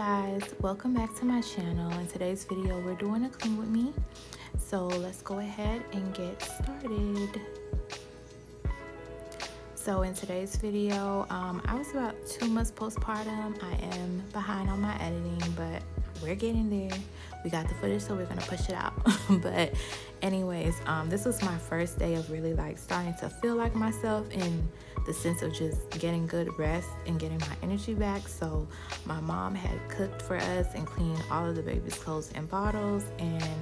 guys, welcome back to my channel. In today's video we're doing a clean with me, so let's go ahead and get started. So in today's video, I was about 2 months postpartum. I am behind on my editing, but we're getting there. We got the footage, so we're gonna push it out. But anyways, this was my first day of really starting to feel like myself in the sense of just getting good rest and getting my energy back. So my mom had cooked for us and cleaned all of the baby's clothes and bottles, and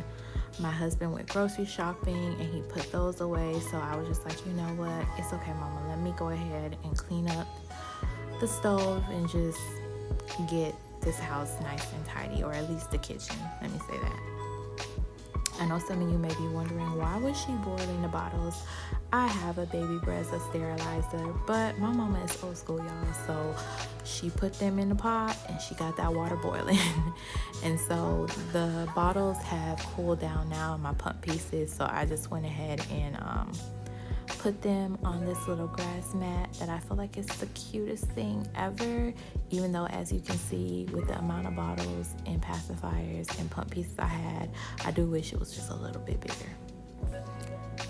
my husband went grocery shopping and he put those away. So I was just like, you know what, it's okay, mama, let me go ahead and clean up the stove and just get this house nice and tidy, or at least the kitchen, let me say that. I know some of you may be wondering, why was she boiling the bottles? I have a Baby Brezza sterilizer, but my mama is old school, y'all. So she put them in the pot and she got that water boiling. And so the bottles have cooled down now in my pump pieces. So I just went ahead and put them on this little grass mat that I feel like is the cutest thing ever, even though, as you can see, with the amount of bottles and pacifiers and pump pieces I had, I do wish it was just a little bit bigger.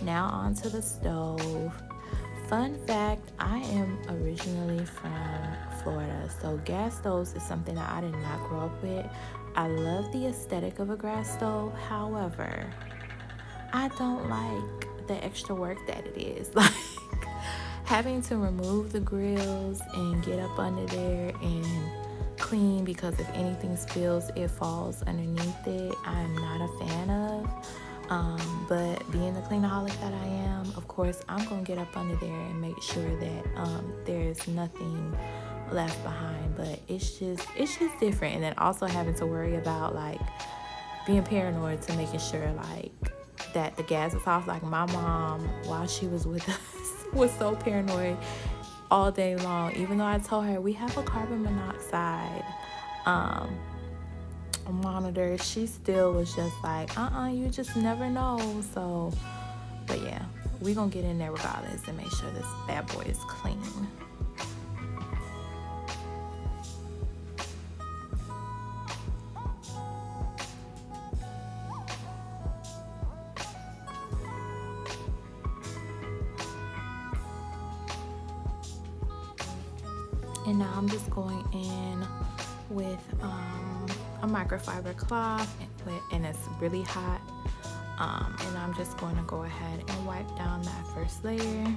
Now onto the stove. Fun fact, I am originally from Florida, so gas stoves is something that I did not grow up with. I love the aesthetic of a gas stove, however, I don't like the extra work that it is. Like having to remove the grills and get up under there and clean, because if anything spills, it falls underneath it. I'm not a fan of. But being the cleanaholic that I am, of course, I'm gonna get up under there and make sure that there's nothing left behind. But it's just different. And then also having to worry about being paranoid to making sure that the gas is off. Like my mom, while she was with us, was so paranoid all day long. Even though I told her we have a carbon monoxide monitor, she still was just like, you just never know. So, but yeah, we gonna get in there regardless and make sure this bad boy is clean. And now I'm just going in with a microfiber cloth, and it's really hot. And I'm just going to go ahead and wipe down that first layer.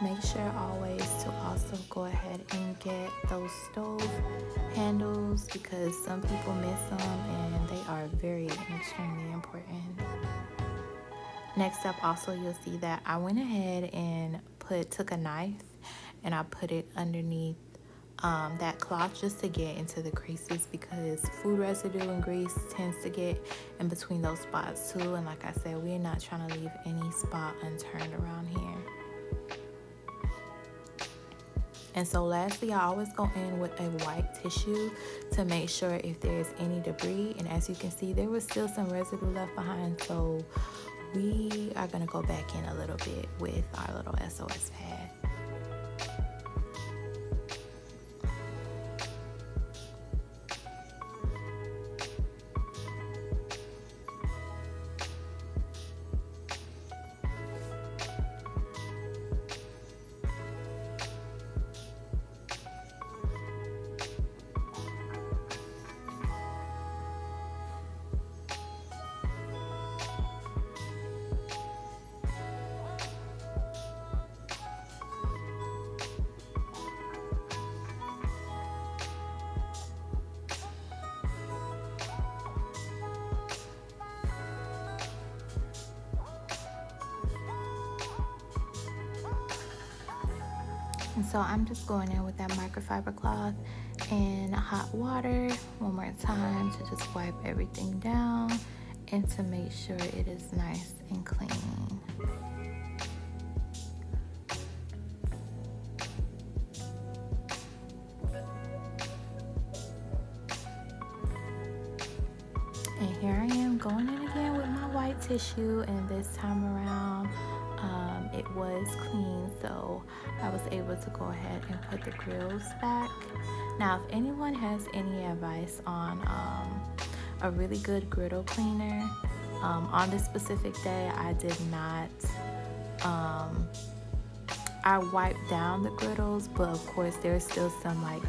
Make sure always to also go ahead and get those stove handles, because some people miss them and they are very extremely important. Next up, also you'll see that I went ahead and took a knife and I put it underneath that cloth just to get into the creases, because food residue and grease tends to get in between those spots too. And like I said, we're not trying to leave any spot unturned around here. And so lastly, I always go in with a white tissue to make sure if there's any debris. And as you can see, there was still some residue left behind. So we are gonna go back in a little bit with our little SOS pad. And so I'm just going in with that microfiber cloth and hot water one more time to just wipe everything down and to make sure it is nice and clean. And here I am going in again with my white tissue, and this time around it was clean, so I was able to go ahead and put the grills back. Now, if anyone has any advice on a really good griddle cleaner, on this specific day I did not. I wiped down the griddles, but of course there's still some like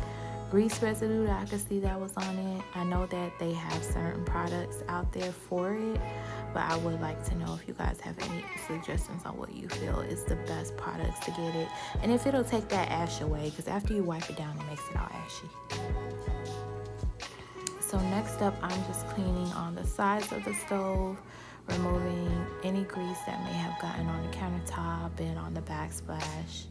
grease residue that I could see that was on it. I know that they have certain products out there for it, but I would like to know if you guys have any suggestions on what you feel is the best products to get it, and if it'll take that ash away, because after you wipe it down it makes it all ashy. So next up, I'm just cleaning on the sides of the stove, removing any grease that may have gotten on the countertop and on the backsplash.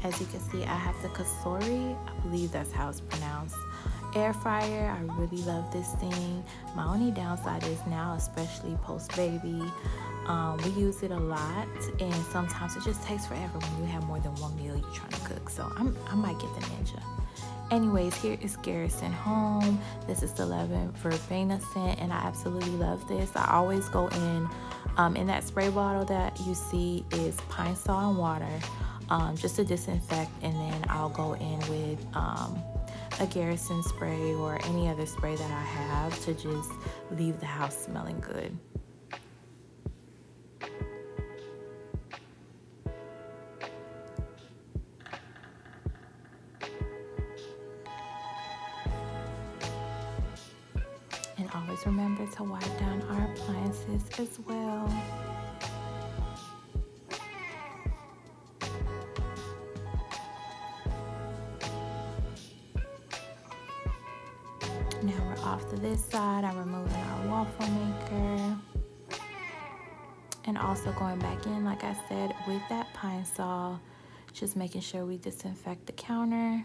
As you can see, I have the Cosori, I believe that's how it's pronounced, air fryer. I really love this thing. My only downside is now, especially post-baby, we use it a lot, and sometimes it just takes forever when you have more than one meal you're trying to cook. So I might get the Ninja. Anyways, here is Garrison Home. This is the Lemon Verbena scent, and I absolutely love this. I always go in that spray bottle that you see is pine sol and water, just to disinfect, and then I'll go in with a Garrison spray or any other spray that I have to just leave the house smelling good. And always remember to wipe down our appliances as well. Now we're off to this side. I'm removing our waffle maker. And also going back in, like I said, with that pine sol, just making sure we disinfect the counter.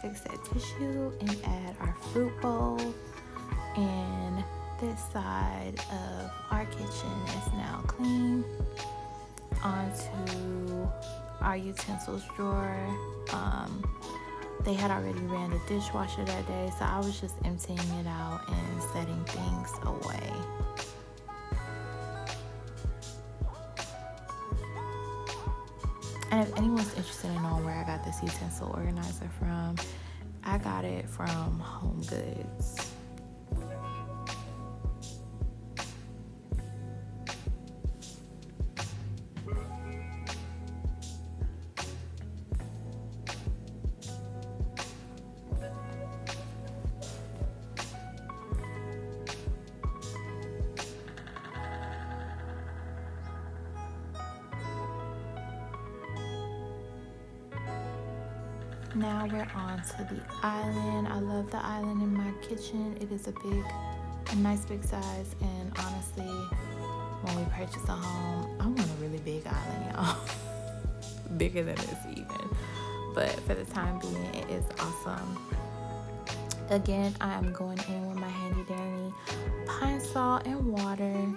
Fix that tissue and add our fruit bowl, and this side of our kitchen is now clean. Onto our utensils drawer. They had already ran the dishwasher that day, so I was just emptying it out and setting things away. And if anyone's interested in knowing where I got this utensil organizer from, I got it from Home Goods. Now we're on to the island. I love the island in my kitchen. It is a nice big size, and honestly, when we purchase a home, I want a really big island, y'all. Bigger than this even. But for the time being, it is awesome. Again, I am going in with my handy dandy pine sol and water,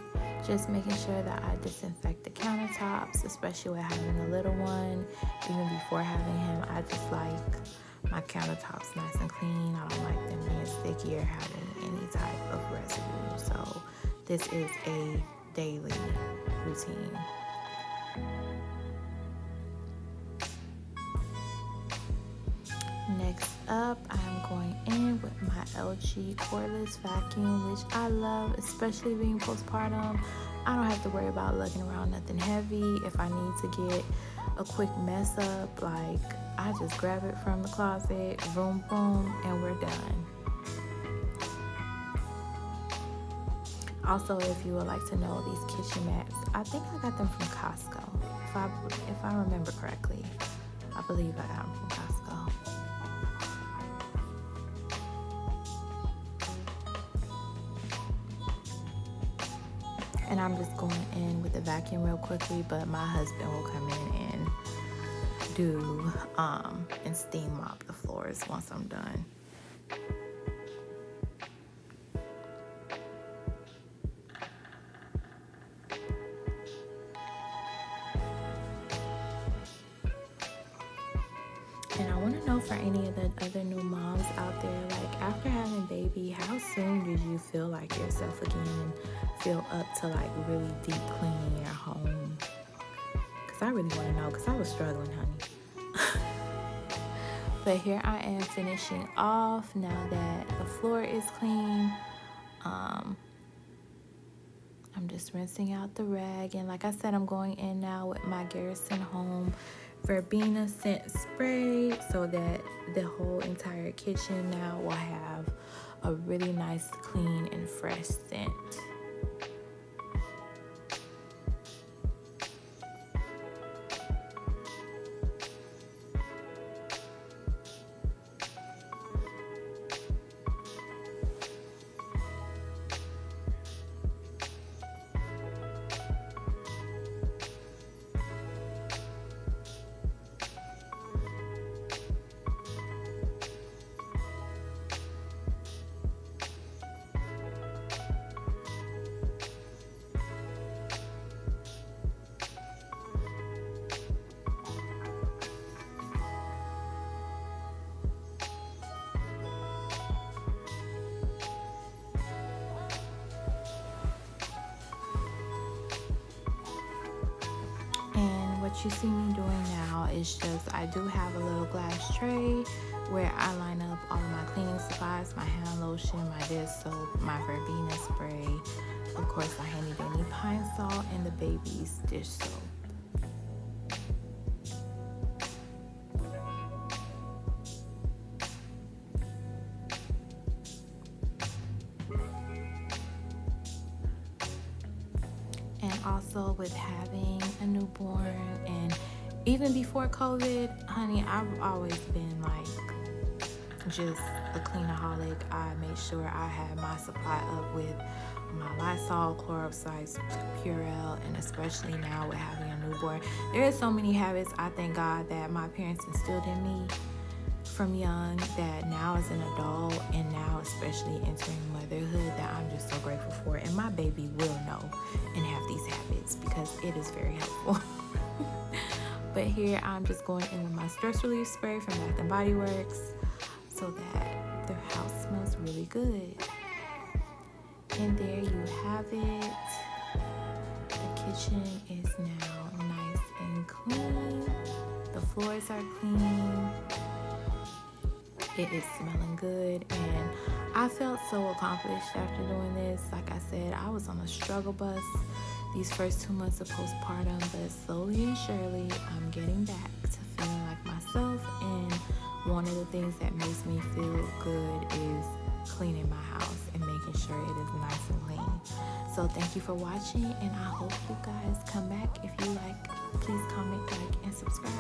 just making sure that I disinfect the countertops, especially with having a little one. Even before having him, I just like my countertops nice and clean. I don't like them being sticky or having any type of residue. So this is a daily routine. Next up, I'm going in with my LG cordless vacuum, which I love, especially being postpartum. I don't have to worry about lugging around nothing heavy. If I need to get a quick mess up, like I just grab it from the closet, boom, boom, and we're done. Also, if you would like to know, these kitchen mats, I think I got them from Costco. If I remember correctly, I believe I got them from Costco. And I'm just going in with the vacuum real quickly, but my husband will come in and do and steam mop the floors once I'm done. And I want to know, for any of the other new moms out there, like after having a baby, how soon did you feel like yourself again and feel up to like really deep cleaning your home? Because I really want to know, because I was struggling, honey. But here I am finishing off now that the floor is clean. I'm just rinsing out the rag, and like I said, I'm going in now with my Garrison Home Verbena scent spray so that the whole entire kitchen now will have a really nice, clean, and fresh scent. What you see me doing now is just, I do have a little glass tray where I line up all of my cleaning supplies, my hand lotion, my dish soap, my verbena spray, of course my handy dandy pine salt, and the baby's dish soap. And also with having a newborn, and even before COVID, honey, I've always been like just a cleanaholic. I made sure I had my supply up with my Lysol, Clorox, Purell, and especially now with having a newborn. There are so many habits, I thank God, that my parents instilled in me from young, that now as an adult and now especially entering motherhood, that I'm just so grateful for. And my baby will know and have these habits because it is very helpful. But here I'm just going in with my stress relief spray from Bath and Body Works so that the house smells really good. And there you have it. The kitchen is now nice and clean. The floors are clean. It is smelling good, and I felt so accomplished after doing this. Like I said, I was on a struggle bus these first 2 months of postpartum, but slowly and surely I'm getting back to feeling like myself, and one of the things that makes me feel good is cleaning my house and making sure it is nice and clean. So thank you for watching, and I hope you guys come back. If you like, please comment, like, and subscribe.